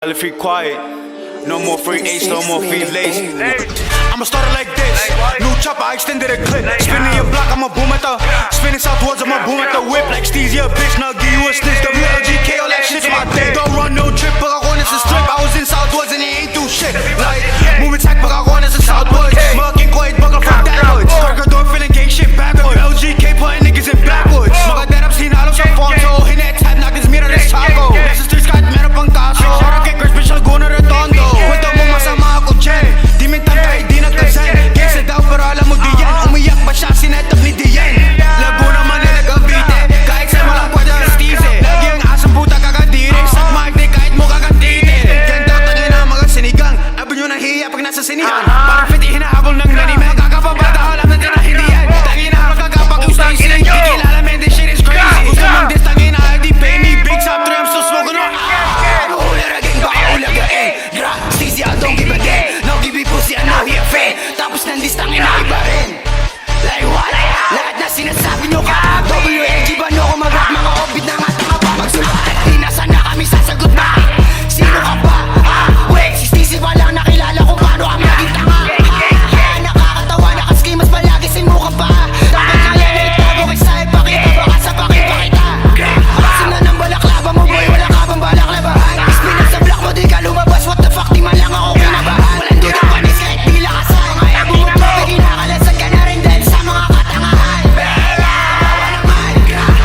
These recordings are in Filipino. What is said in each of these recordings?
Free quiet, no more free H, no more free lazy. I'ma start it like this. New chopper, I extended a clip. Spinning your block, I'ma boom at the. Spinning southwards, I'ma boom at the whip. Like Steez, yeah, bitch, now give you a snitch. WLGK, all that shit's my day. Don't run no trip, but I want this a strip. I was in southwards and they ain't do shit. Like, moving tech, but I want this a southwards. Motherfucking quiet, buckle from backwards. Burger door, feeling gang shit backwards. LGK, putting niggas in backwards. Mga darap, sinalo sa fonso. Hine tab, knock his mirror, this taco. Nasa streets, kahit meron pang kaso. Special go na redondo. Kwento mo masama ako, che. Di mintan kahit di nagkasan. Kesa daw pero alam mo di yan. Umiyak ba siya, sinetap ni Dian. Laguna man na nag-abite. Kahit sa malang pwede ang stize. Lagi ang asang puta kakadiri. Sa mic di kahit mo kakatite. Ganda tangin na mga sinigang. Abo nyo nang hiya pag nasa sinihan. Parang fit hinahabol ng nanime. Kakapabata alam na din na hindi yan. Tangin na magkakapag yung Stacy. Di kilala man, this shit is crazy. Gusto mong dis tangin na di pay me. Big top 3, I'm still smoking on. Steezy, I don't give a damn. No give me pussy, I know he a fan. Tapos nandistangin na iba rin. Like what? Lahat na sinasabi nyo ka. WLG ba nyo ko mag-rap? Mga obit na nga tanga pa magsulat. Di na sana kami sasagot na. Sino ka ba? Wait, si Steezy ba lang nakilala kung paano kami naging tanga? Nakakatawa, nakaskimas palagi sin mo ka pa. Dapat na yan ay itago kay sa'yo. Pakita baka sa pakipakita. Asin na ng balaklava mo boy, wala ka bang balaklava? Ispinan sa block mo, di ka lumabas. What the fuck, di man lang ako kinabahan. Walang dudang panis kahit di lakasan. Mga abo mo to, kinakalasag ka na rin dahil sa mga katangahan. Tawa naman,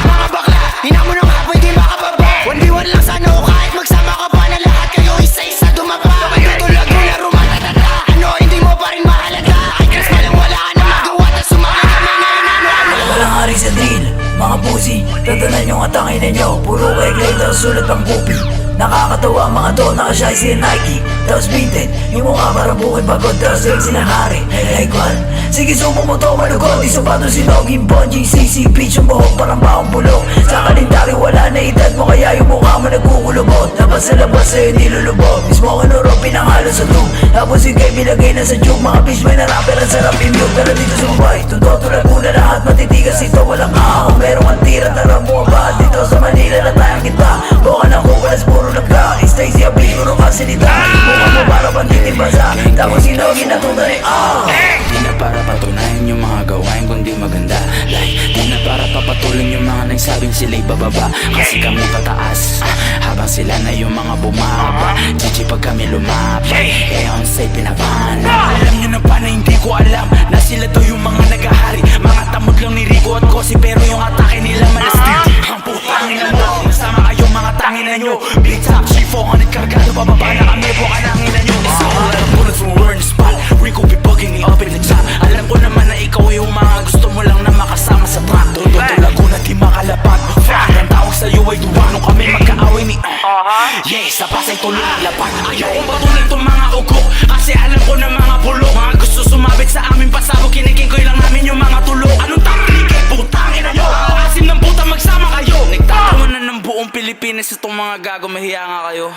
mga bakla, hina mo nang hapoy di makababa. 1v1 lang sa no, kahit magsama ka pa na lahat kayo isa-isa dumapa. Tutulag mo na rumatatata, ano hindi mo pa rin mahalaga. Kahit Chris malang wala ka na magawa, tas sumama kami ngayon ano. Walang hari sa drill, mga pussy. Tatanan yung atangin ninyo. Puro kay Glenda, sulat ang pupi. Nakakatawa ang mga to, nakashay si Nike. Tapos vinted, yung mukha parang bukid pagod. Tapos sexy na hari, like what? Sige sumo mo to, malugod. Di sapato si Nogi, Bonjing, CC, bitch. Yung buhok parang baong bulok. Sa kalendari wala na edad mo, kaya yung mukha mo nagkukulubot. Labas sa labas sa'yo nilulubog. Mismo ka nuro, pinangalo sa tube. Tapos yung kay bilagay na sa tube. Mga bitch may narapper ang sarap imute. Pero dito sa mabay, totoo tulad muna lahat. Matitigas ito, walang ahong. Meron kang tira, tara mo ba? Dito sa Manila na tayong kita. Buka na kukulas, puro nagka. Stacy, abli, puro kasilita. Mukha mo para bang titibasa. Tapos sinogin na tunay Di na para patunayan yung mga gawain kundi maganda. Like, di na para papatulan yung mga nagsabing sila'y bababa. Kasi kami pataas, habang sila na yung mga bumaba. GG pag kami lumapay, eh on site pinapana. Alam nyo na ba na hindi ko alam na sila to yung mga nagahari. Mga tamod lang ni Rico at Kosi, pero yung atake nila malastig. Ang putang ina mo, nasama kayong mga tangina nyo. Big top, G400 kargado, bababa na kami, buka na ang ina nyo. It's all a lot of bullets from where in the spot. Rico be bugging me up in the top. Alam ko naman na ikaw yung mga gusto mo lang na makasama sa track. Tutulag ko na di makalapat. Fuck, ang tawag sa'yo ay duwag nung kami magkaaway ni yeah, sa pasay tuloy ang lapat. Ayaw kong patuloy itong mga ugo, kasi alam ko na mga pulo. Mga gusto sumabit sa aming pasabog, kiniking lang namin yung mga tulo. Anong taklik eh, putang ina nyo. Ang asim ng puta, magsama kayo. Nagtatawa na ng buong Pilipinas itong mga gago, mahiya nga kayo.